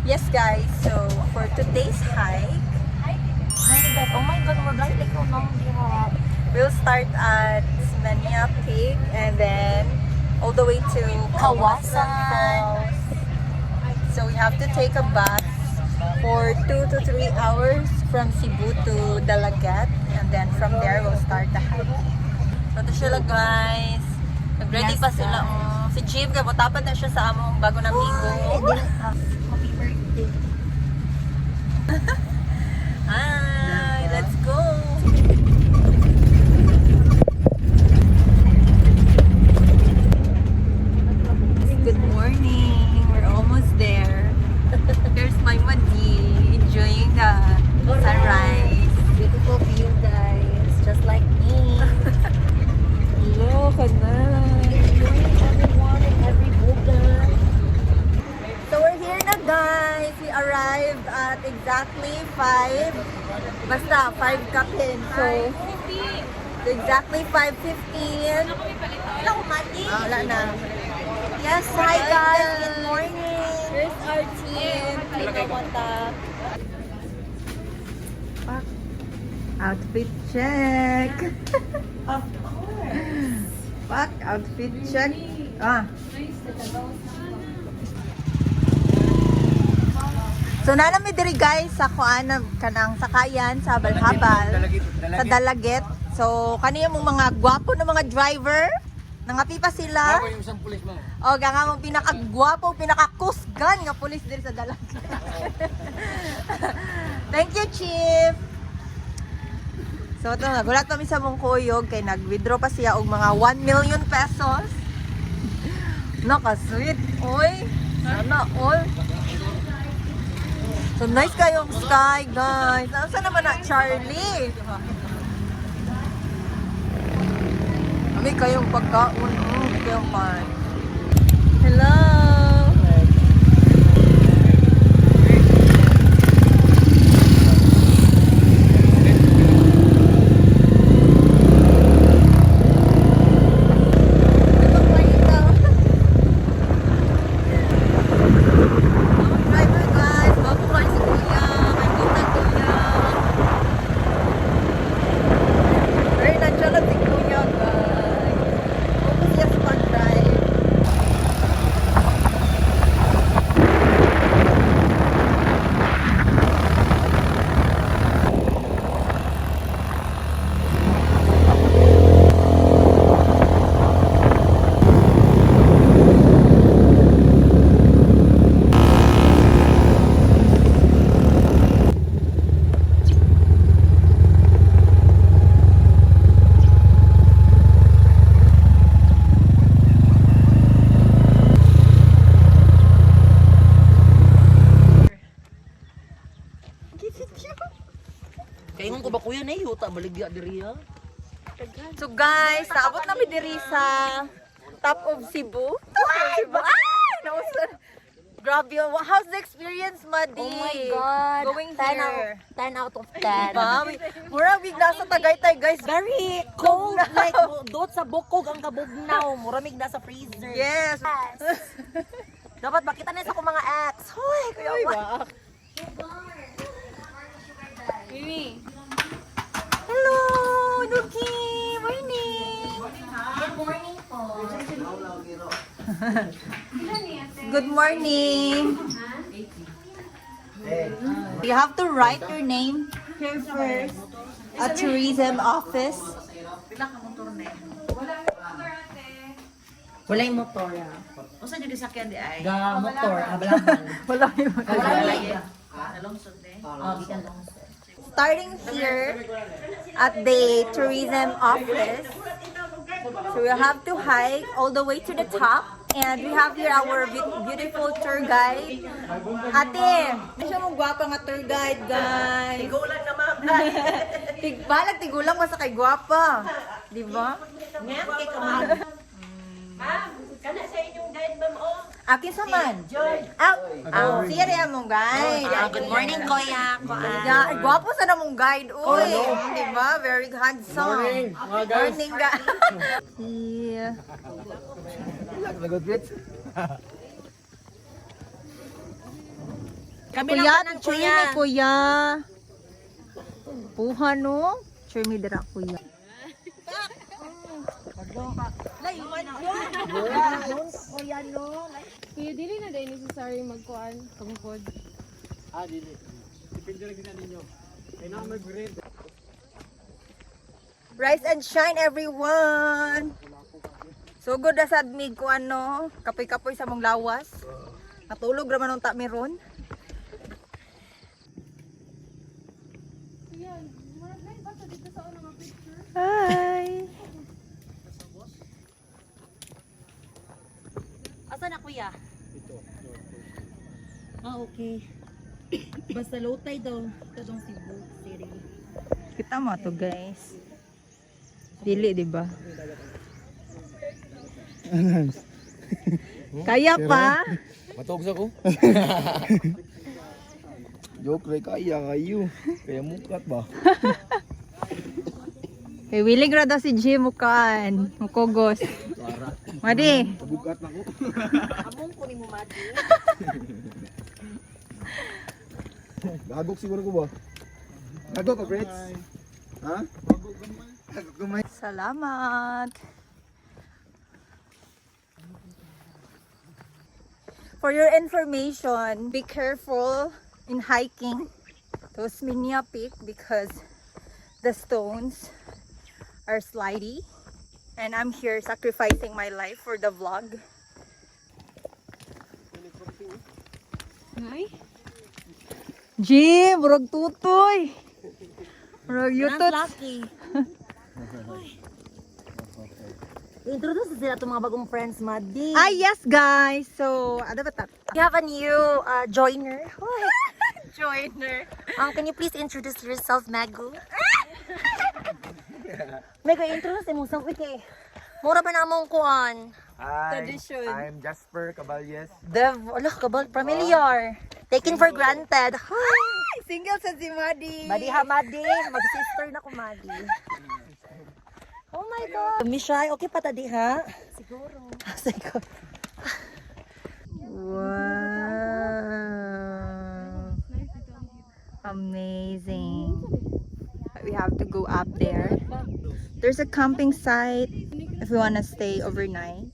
Yes guys, so for today's hike, Oh my God, mag-like ikaw nang diha. we'll start at Smenia Peak and then all the way to Kawasan. Falls. So we have to take a bus for 2 to 3 hours from Cebu to Dalagat and then from there we'll start the hike. So ito sila guys. Nag-ready Yes, pa sila. Si Jim, kapatapan na siya sa among bago na amigo. Happy birthday. Hi, let's go. Good morning. We're almost there. Here's my Madi enjoying the sunrise. Beautiful view, guys. Just like me. Look at that. Enjoying everyone and every buga. So we're here na guys. We arrived at exactly 5. Basta 5 kapin. So exactly 5:15. Hello, Mati. Wala na. Yes, hi guys. Good morning. Here's our team. Pinawata. Outfit check. Of course. Fuck, outfit check. Ah. So nanami diri guys sa kuan kanang sakayan sa Balhabal sa Dalaget. So kaniya mong mga gwapo na mga driver. Nangapi pa sila. Ako yung isang pulis mo. O nga mong pinakagwapo, pinakakusgan nga pulis diri sa Dalaget. Thank you, Chief. So ito, nagulat kami sa mong kuyog kay nag-withdraw pa siya og mga 1 million pesos. Naka-sweet. Oy, sana all. So nice kayong sky, guys. Saan naman na Charlie? Kami kayong pagkaon. Kayong pan. Hello. Kaingon ko ba kuya na yuta baligya diri ha? So guys, naabot namin diri sa top of Cebu. Top of Cebu. Ay! Nausan. Grabe. How's the experience, Madi? Oh my God. Going 10 here. 10 out of 10. Diba? Mura bigla sa Tagaytay, guys. Very cold, like doot sa bukog ang kabugnaw. Muramig na sa freezer. Yes. Dapat makita na sa akong mga ex. Hoy, kuya Juan. Mimi. Hello, Nuki. Morning. Good morning po. Good morning. You have to write your name here first at tourism office. Wala yung motor ha. Usa jud sakyan di ay? Ga motor, abalaman. Wala yung Wala lagi. Nalungsod eh. Oh, gikan lungsod. starting here at the tourism office. So we have to hike all the way to the top. And we have here our beautiful tour guide. Ate, ay siya mong gwapa nga tour guide, guys. Tigulan na ma'am. Balag tigulang mo sa kay gwapa. Di ba? Ngayon kay ka ma'am. Ma'am, kana sa inyong guide ma'am oh. Akin sa man. Siya rin mong guide. Good morning kuya. Yeah, gwapo sa na mong guide. Uy, di ba? Very handsome. Morning, mga guys. Morning, guys. Yeah. Lagot bits. Kami Kuya, lang tanan, picture kuya. ni kuya. Puha no? Picture me dira kuya. Lay, man no. Kuya no. Kuya, dili na dahil necessary magkuhan, kamukod. Dili. Depende lang sila ninyo. Kaya na mag-grade. Rise and shine everyone. So good na sad mig ko ano, kapoy-kapoy sa mong lawas. Natulog ra man unta meron. Kuya, murag na ba ito dito sa unang picture? Hi. Asa na kuya? Okay. Basta low tide daw. Ito dong Cebu City. Kita mo to guys. Dili di ba? Kaya pa. Matuog sa ko. Joke ray kaya kayo. Kaya mukat ba? Kay willing ra daw si Jim mukaan. Mukogos. Madi. Bukat na ko. Among ko ni mo madi. Gagok siguro ko ba? Gagok ka, Brits? Ha? Gagok gamay. Salamat. For your information, be careful in hiking to Sminya Peak because the stones are slidey and I'm here sacrificing my life for the vlog. Ay? Jim, murag tutoy. Murag Nang yutot. lucky. Introduce sila itong mga bagong friends, Madi. Ah, yes guys. So, ano ba ta? We have a new joiner. Joiner. Can you please introduce yourself, Magu? Magu, introduce mo sa wiki. Mura ba na mong kuan? Hi, Tradition. I'm Jasper Caballes. Kabal, familiar. Taken for granted. Ay, single sa si Madi. Madi ha, Madi. Mag-sister na ko, Madi. Oh my God. Mishay, okay pa tadi ha? Siguro. Siguro. Wow. Amazing. We have to go up there. There's a camping site if we want to stay overnight.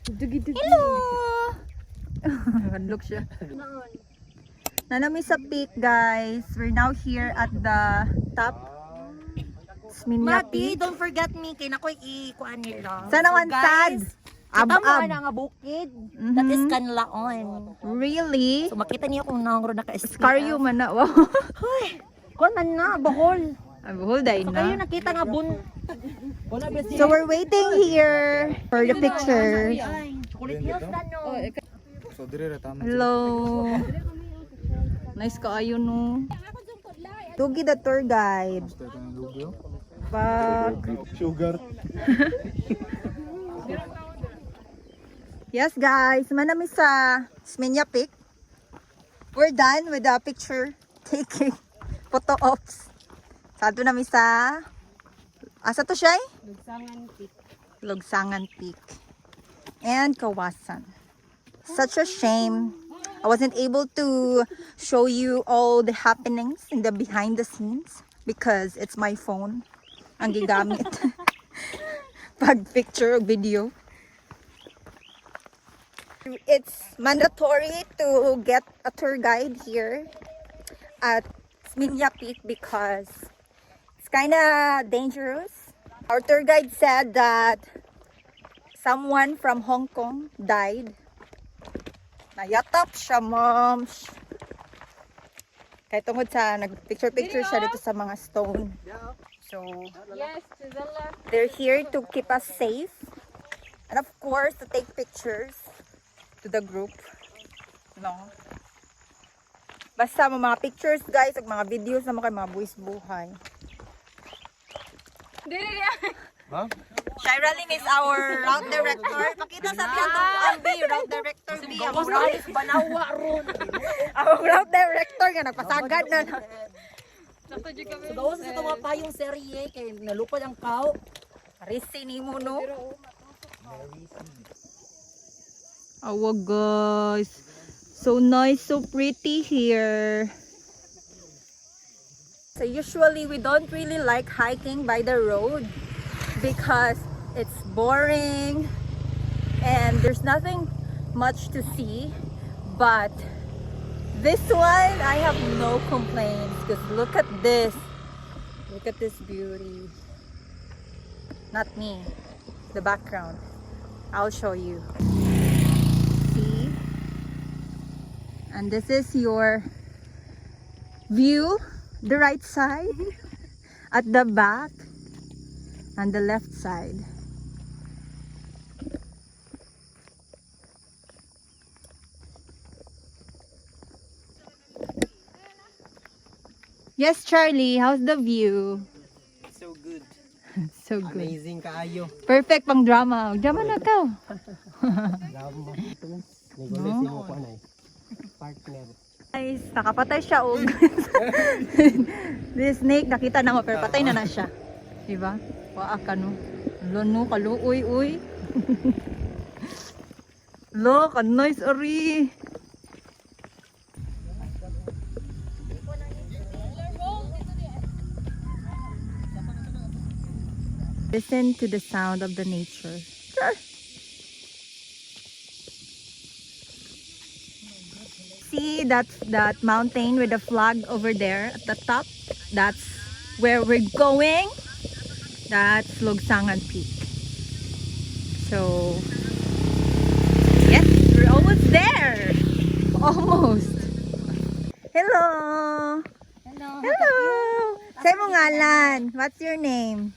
Hello! Look siya. Nanami sa peak guys. We're now here at the top. Sminya Madi, Peak. don't forget me. Kaya nako'y ikuan nila. Sana So, wansad. guys, kita mo Ab-ab. na nga bukid. That is Canlaon. Really? So makita niyo kung nangro na ka-SPF. Scar you man na. Wow. Kuan man na, Bohol. Hold on So kayo na. nakita nga bun. So we're waiting here for the picture. Kulit hills na no. So dire ra tama. Hello. Nice kaayo no. Tugi the tour guide. Pag Sugar. yes guys, manami sa Sminya Peak. We're done with the picture taking photo ops. Sado nami sa asa to siya? Lugsangan Peak. Lugsangan Peak and Kawasan. Such a shame I wasn't able to show you all the happenings in the behind the scenes because it's my phone ang gigamit pag picture or video. It's mandatory to get a tour guide here at Sminya Peak because it's kind of dangerous. Our tour guide said that someone from Hong Kong died. Nayatap siya, moms. Kaya tungkol sa nag-picture-picture siya dito sa mga stone. So, Yes, to the left. they're here to keep us safe. And of course, to take pictures to the group. No? Basta mga pictures guys, at mga videos na mga buwis buhay. Dili. Ha? Shira Ling is our route director. Pakita sa biyan ang route director B. Banawa ron. Ang route director nga nagpasagad na. Sakto dyan kami. So gawas sa mga payong serye kay nalupad ang kao. Risi ni mo no. Awa guys. So nice, so pretty here. So usually we don't really like hiking by the road because it's boring and there's nothing much to see. But this one, I have no complaints because look at this. Look at this beauty. Not me, the background. I'll show you. See? And this is your view, the right side, at the back, and the left side. Yes, Charlie, how's the view? So good. So good. Amazing kaayo. Perfect pang drama. Drama na ka. Drama ito. Nigulis mo ko anay. Partner. Guys, nakapatay siya og. This snake nakita na mo pero patay na siya. Diba? Waa ka no. Lono kaluoy uy. Lo, ka nice ari. Listen to the sound of the nature. See that mountain with the flag over there at the top? That's where we're going. That's Lugsangan Peak. So, yes, we're almost there. Almost. Hello. Hello. Hello. Say mo ngalan. What's your name?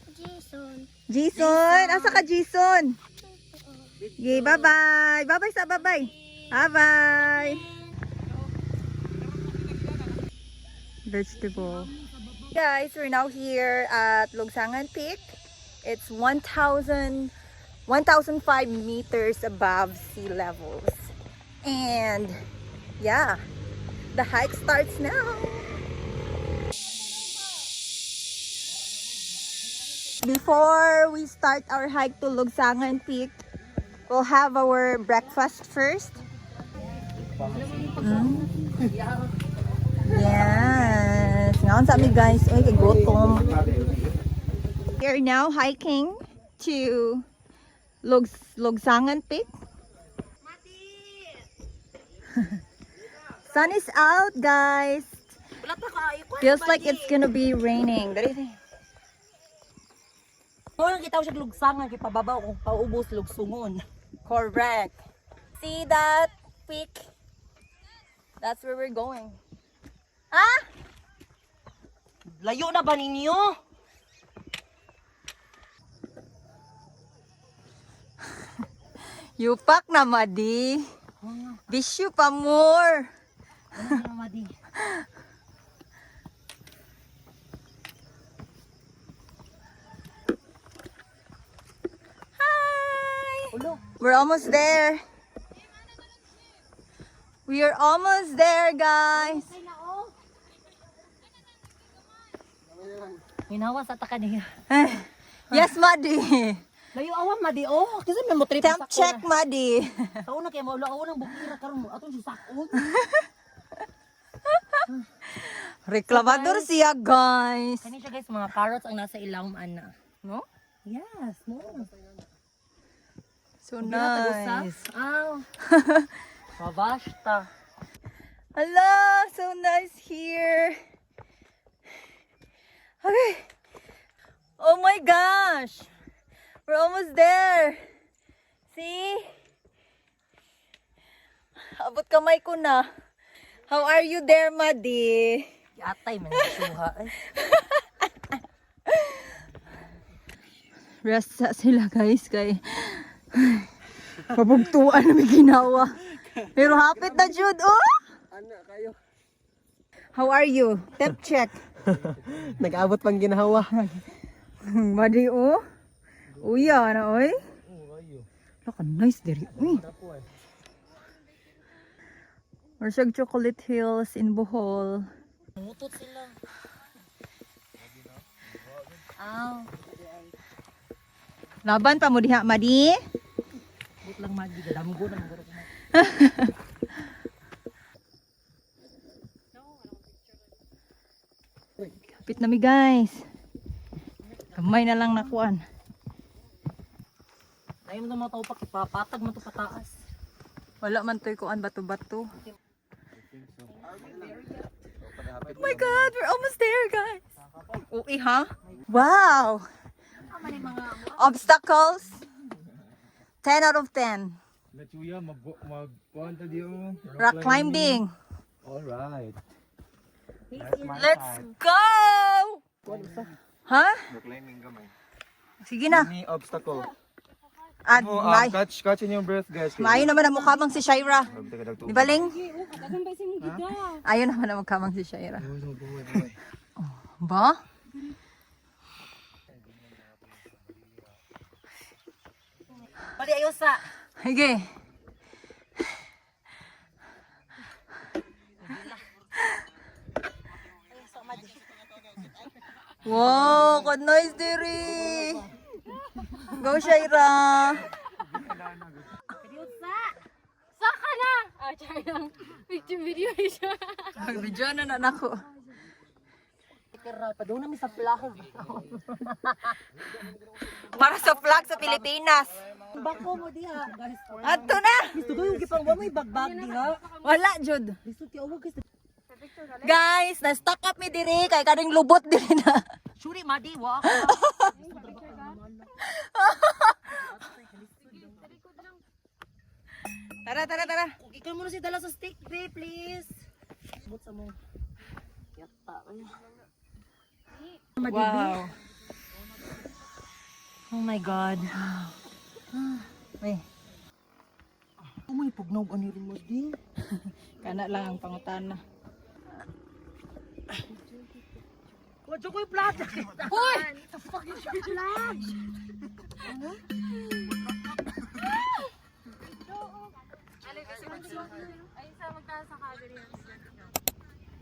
Jason. Asa ka, Jason? Okay, bye-bye. Bye-bye sa bye-bye. Bye-bye. Vegetable. Guys, we're now here at Lugsangan Peak. It's 1,005 meters above sea levels. And yeah, the hike starts now. Before we start our hike to Lugsangan Peak, we'll have our breakfast first. Yes. Ngayon sa amin guys, oy kay gutom. We are now hiking to Lugsangan Peak. Sun is out, guys. Feels like it's gonna be raining. Kung kita siya lugsangan kay pababaw kung paubos lugsungon. Correct. See that peak? That's where we're going. Ah? Layo na ba ninyo? Yupak na madi. Wish you pa more. Ano na madi? We're almost there. We are almost there, guys. Hinawa sa taka niya. Yes, Madi. Layo awan madi oh. Kasi may mo trip Temp check, Madi. Sa una kay maulo awan ang bukira karon mo aton si sakon. Reklamador siya, guys. Kani siya guys mga carrots ang nasa ilawom ana. No? Yes, no. So nice. Aw. Mabasta. Hello, so nice here. Okay. Oh my gosh. We're almost there. See? Abot kamay ko na. How are you there, Madi? Yatay man suha eh. Rest sa sila, guys, kay pabugtuan na may ginawa. Pero hapit na, Jude, oh! Ano kayo? How are you? Temp check. Nag-abot pang ginawa. Madi, oh. Uya na, oy. Look, nice diri. Uy. Marsag Chocolate Hills in Bohol. Mutot sila. Aw. Laban pa mo diha, Madi. But lang magi damgo na maguro. Kapit na mi guys. Kamay na lang nakuan. Ayun mo mga taupak, ipapatag mo to sa taas. Wala man to'y kuan bato-bato. Oh my God, we're almost there, guys. Uy, ha? Wow! Obstacles? 10 out of 10. Nachuya, magkuhan ta diyo. Rock climbing. Alright. Let's go! Ha? Rock climbing gamay. Sige na. Any obstacle. At Oh, may, catch in your breath, guys. maayo naman ang mukha mang si Shaira. Di ba, Ling? Dagan ba si mo gida? Ayun naman ang mukha mang si Shaira. Ba? Bali, ayos sa. Sige. Wow, good nice, Diri. Go, Shaira. Saka na! Ah, try lang. Picture video siya. Video na nako. Padung namin sa plahog. Para sa vlog sa Pilipinas. Bako mo diha, guys. Ato na. Gusto ko yung gipang mo may bagbag diha. Wala, Jud. Gusto ti awag guys. Guys, na-stuck up mi diri kay kading lubot diri na. Shuri madi wa. Tara. Ikaw mo na si dala sa stick, be, please. Subot sa mo. Yata. Wow. Oh my God. Ay, Oh my pugnog ani rin mo din. kana lang ang pangutana. Wadyo ko yung plata. Hoy! Ay, sa magtaas sa kader yan.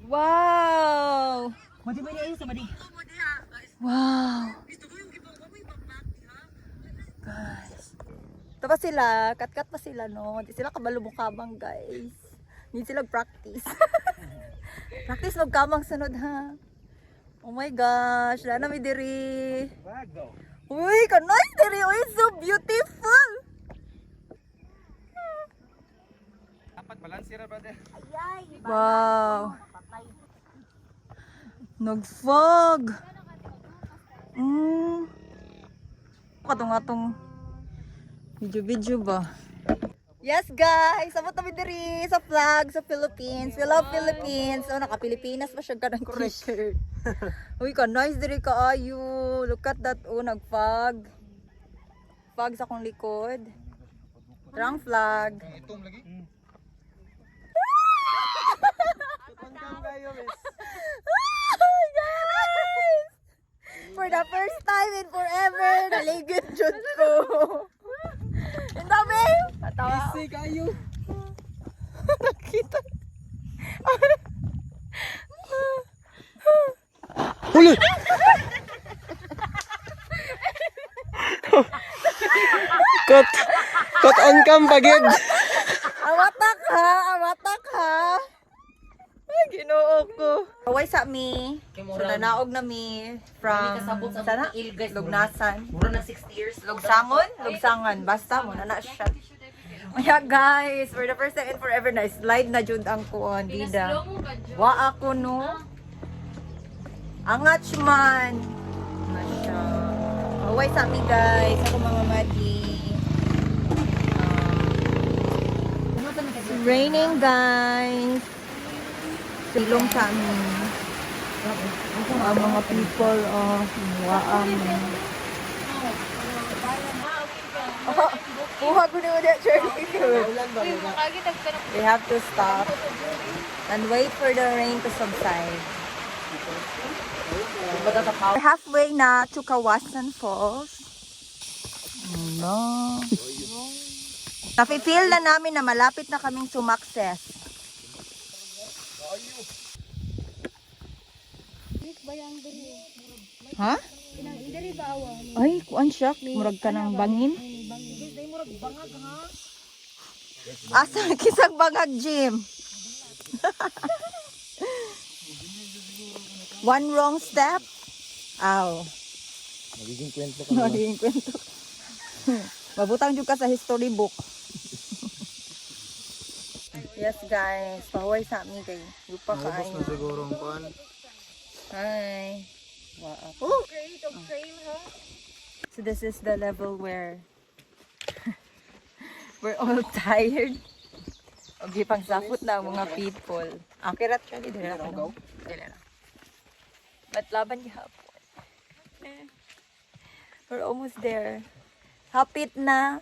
Wow! Madi ba niya sa madi? Wow! Guys. Ito pa sila, kat-kat pa sila, no? Di sila kabalubukabang, guys. Need sila practice. Practice magkamang sunod, ha? Oh my gosh, lana mi diri. Uy, kanay diri. Uy, so beautiful. Dapat balance ra brother. Wow. Nag-fog. Katong-atong video ba? Yes guys, sabot kami diri sa flag sa Philippines. We love Philippines. Oh, naka-Pilipinas pa siya kanang t-shirt. Uy, ka nice diri kaayo. Look at that. Oh, nag-fog. Fog sa kong likod. Rang flag. Itong lagi. Guys! For the first time in forever, naligid jud ko. Ang dami! Matawa. Kasi kayo. Nakita. Huli. Cut on cam pagid. Awatak ha. Ay, ginoo ko. Away sa mi. So, nanaog na mi from sana? Lugnasan. Mura na 60 years. Lugsangan. Basta mo na siya. Kaya guys, for the first time in forever na slide na jud ang kuon bida. Wa ako no. Angat man. Masya. Away sa mi guys. Ako mga madi. It's raining guys. Silong sa amin. Ang mga people, waam. Buha ko na ulit, Charlie. We have to stop and wait for the rain to subside. We're halfway na to Kawasan Falls. No. Nafe-feel na namin na malapit na kaming sumakses. Ha? Ay, kuan siya. Murag ka ng bangin. Asa kisag bangag, Jim? One wrong step. Aw. Magiging kwento ka na. Magiging kwento. Mabutang jud ka sa history book. Yes guys, pahuway sa amin kay lupa ka ay. siguro ang kuhan. Hi. Wow. Oh, great of trail, huh? So this is the level where we're all tired. Okay, pang sapot na ang mga people. Akirat siya, di dira ka no? Dira na. But laban niya hapon. We're almost there. Hapit na.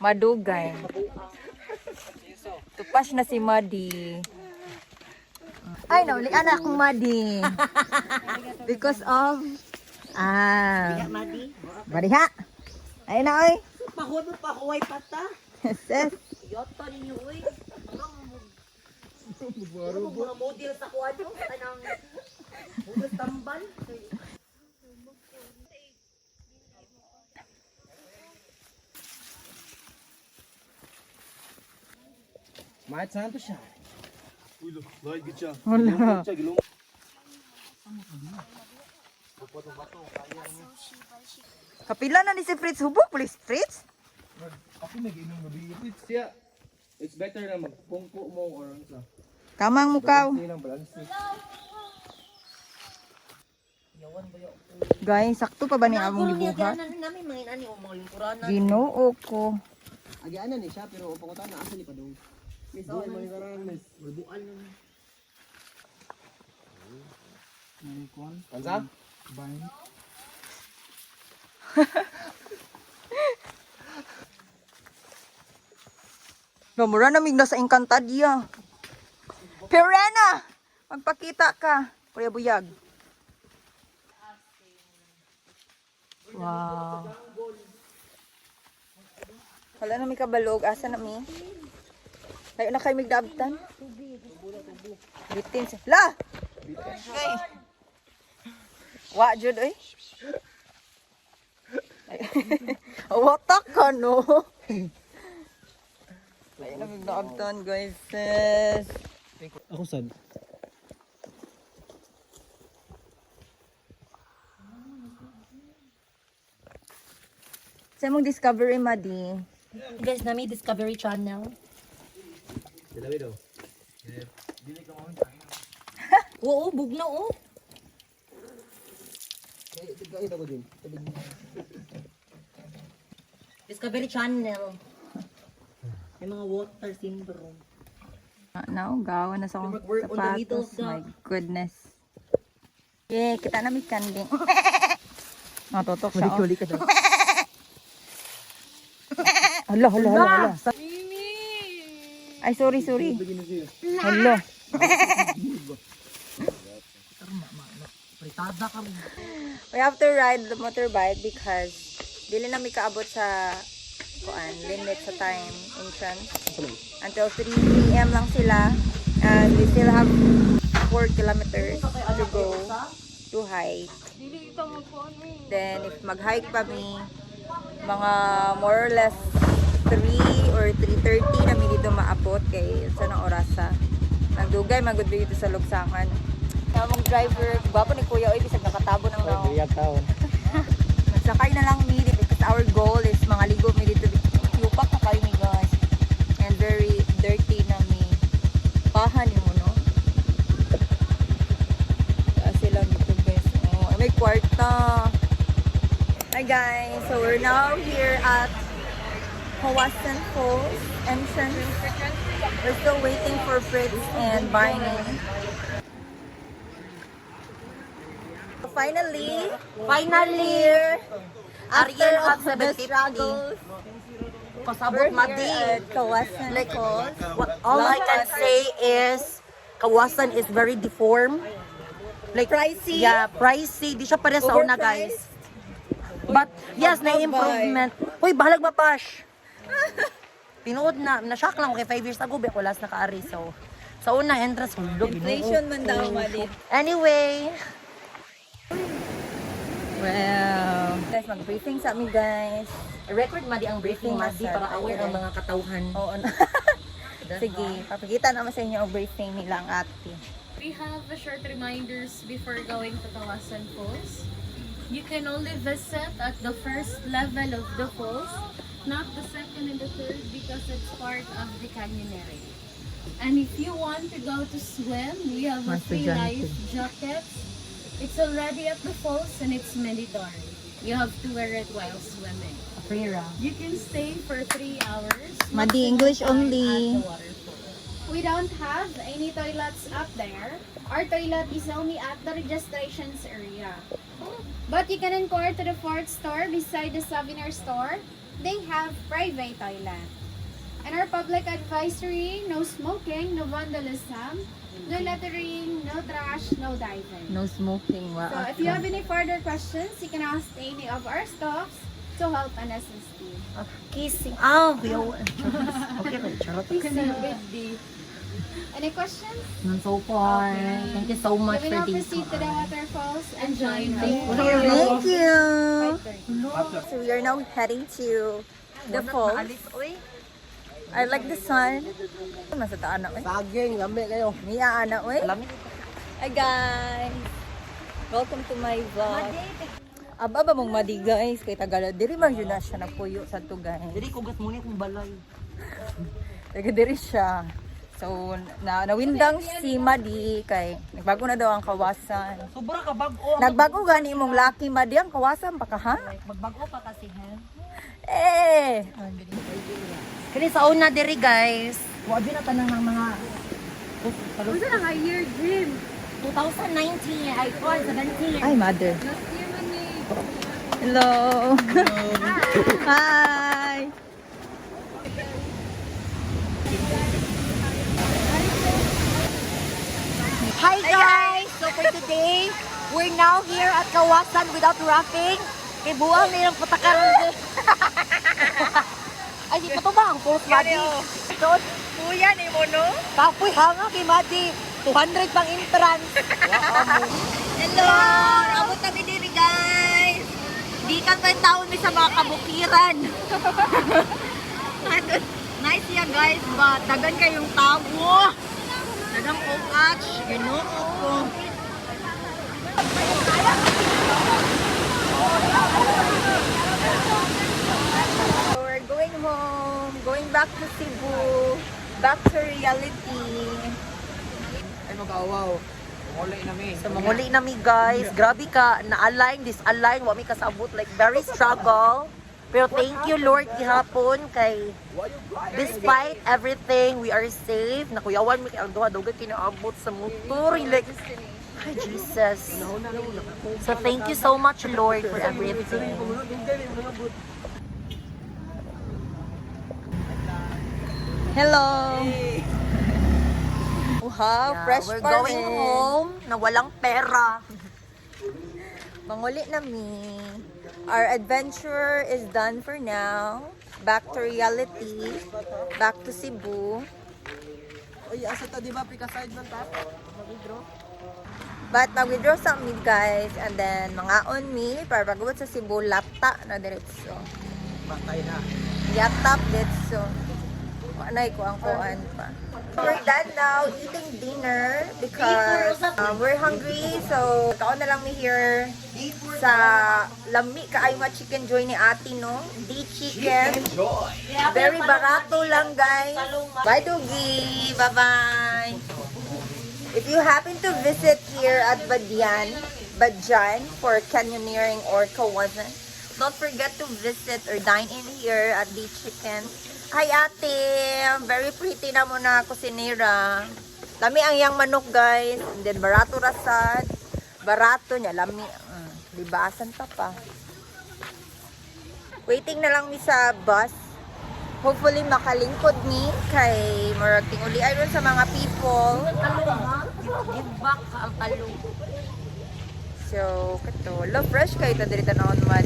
Madugay. Tupas na si Madi. Ay, nauli anak kong Madi. Because of... Madi. Bariha. Ay na, oy. Pahod mo pahuway pata. Sis. Yoto ninyo, uy. Ano mo model sa kuha nyo? Anong hugas tambal? Mahit saan to siya? Uy, loy, good siya. Wala. Gilong. Kapila na ni si Fritz. Hubog, please, Fritz. Ako nag-inom na bigit siya. It's better na magpungko mo or ano sa. Tamang mukaw. Hindi lang balance. Guys, sakto pa ba ni among gibuhat? namin mga inani o mga lingkuranan. Ginoo ko. Agianan ni siya pero upakutan na asa ni pa daw. Miss daw man karon miss. Bual na. Kansa? Namura namig na sa Encantadia. Pirena! Magpakita ka. Kuya Buyag. Wow. Wala na may kabalog. Asa na mi? Tayo na kayo migdabtan. Bitin siya. La! Okay. Wa, Jud, oy. Watak ka, no? Tayo na migdabtan, guys. Sis. Ako sad. Sa mong discovery, Madi. Guys, nami Discovery Channel. Dalawi daw. Oo, bugno oh. Ito ko din. Discovery Channel. May mga water syndrome. Now, gawa na sa akong Work on the middle sapatos. of the- My goodness. Yeah, kita na may kanding. Natutok siya. Huli ka daw. Hala, hala, hala, hala. Ay, sorry. Hala. Pritada ka rin. We have to ride the motorbike because dili na may kaabot sa limit sa time entrance. Until 3 p.m. lang sila. And we still have 4 kilometers to go to hike. Dili ito magpuan mo. Then, if mag-hike pa mi, mga more or less 3 or 3:30 na mi dito maabot kay sa nang orasa. Nagdugay magud dito sa Lugsangan. Namong driver, gwapo ni Kuya oy bisag nakatabo ng naong. taon. Nagsakay na lang mi because our goal is mga ligo mi dito. Lupak na kayo mi guys. And very dirty na mi. Pahan mo no. Sila dito guys. Oh, may kwarta. Hi guys, so we're now here at Kawasan Falls entrance. We're still waiting for Fritz and Barney. Finally, after Ariel of at the 750. struggles, Pasabot we're Madi. here at Kawasan Falls. All I can say is Kawasan is very deformed. Like Pricey. Yeah, pricey. Di siya pare sa una, guys. But yes, na improvement. Hoy, bahalag mapash. Pinood na, na-shock lang ko kay 5 years ago, wala na nakaari. So, sa una entrance, hulog. Inflation man daw, Mali. Anyway, Well, guys, mag-briefing sa amin, guys. record Madi ang briefing, Madi, para aware ang mga katauhan. Oo na. Sige, papakita naman sa inyo ang briefing nila ang ate. we have a short reminders before going to Kawasan Falls. You can only visit at the first level of the falls, not the second and the third because it's part of the canyoneering. And if you want to go to swim, we have a free life jacket. It's already at the falls and it's mandatory. You have to wear it while swimming. You can stay for 3 hours. Madi, English only. At the waterfall. We don't have any toilets up there. Our toilet is only at the registrations area. But you can inquire to the fourth store beside the souvenir store. They have private toilet. And our public advisory, no smoking, no vandalism, no littering, no trash, no diving. No smoking. So if you have any further questions, you can ask any of our staffs to help and assist you. Kissing. Ah, kuya. Okay, charot. Any questions? None so far. Thank you so much We for will now this. proceed to the waterfalls and join Thank you. So we are now heading to the falls. I like the sun. Masa ta anak eh. Saging, lami kayo. Mia anak eh. Alam Hi guys. Welcome to my vlog. Aba ba mong madi guys kay Tagala diri man yun na siya nagpuyo sa to guys. Dili kugat mo ni akong balay. Taga diri siya. So nawindang si Madi kay nagbago na daw ang kawasan. Sobra ka bag-o. Nagbago gani imong laki Madi ang kawasan pa ka ha? Magbago pa kasi, ha? Eh. Kani sa una diri, guys. Wa na tanang ng mga Unsa na nga year, Jim? 2019, iPhone 17. Ay mother. Last year man ni. Hello. Hi. Hi guys! So for today, we're now here at Kawasan without rafting. Kay buwang nilang patakaran. Ay, di pa to ba ang post, Madi? So, Kuya ni mo no? kapoy hanga kay Madi. 200 pang entrance. Hello. Abot kami diri guys. Di ka pa taon mi sa mga kabukiran. Nice ya guys, but dagan kayong tabo. Dagang kokach, ginoo ko. So we're going home, going back to Cebu, back to reality. Ay magawaw. Muli na mi. So, manguli na mi guys. Grabe ka, na-align, disalign, wa mi kasabot, like very struggle. Pero thank you Lord gihapon kay despite everything, we are safe. Nakuyawan mi kay ang duha-duga kinaabot sa motor. Like, ay Jesus. So thank you so much Lord for everything. Hello. Wow, fresh We're pa going rin. home na walang pera. Manguli na mi. Our adventure is done for now. Back to reality. Back to Cebu. Ay, asa ta di ba pika side man ta? Mag-withdraw. But mag-withdraw sa mi guys. And then mangaon mi para pagabot sa Cebu lapta na diretso. Batay na. Yatap diretso. Anay ko ang kuan pa. We're done now eating dinner because we're hungry. So, kaon na lang mi here sa lami kaayo nga chicken joy ni ate no. D chicken. Very barato lang guys. Bye Dugi. Bye-bye. If you happen to visit here at Badyan for canyoneering or Kawasan, don't forget to visit or dine in here at D Chicken. Hi ate! Very pretty na mo na kusinira. Lami ang yang manok guys. And then barato rasad. Barato niya. Lami. Libasan pa. Waiting na lang mi sa bus. Hopefully makalingkod ni kay murag tinguli ayon sa mga people. Give back ang talong. So, kato. Love fresh kayo ta diri tanawon man.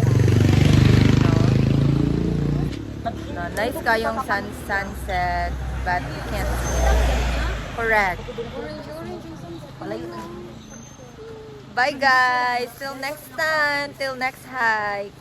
No, nice kayong sunset, but you can't see. Correct. Bye guys. Till next time. Till next hike.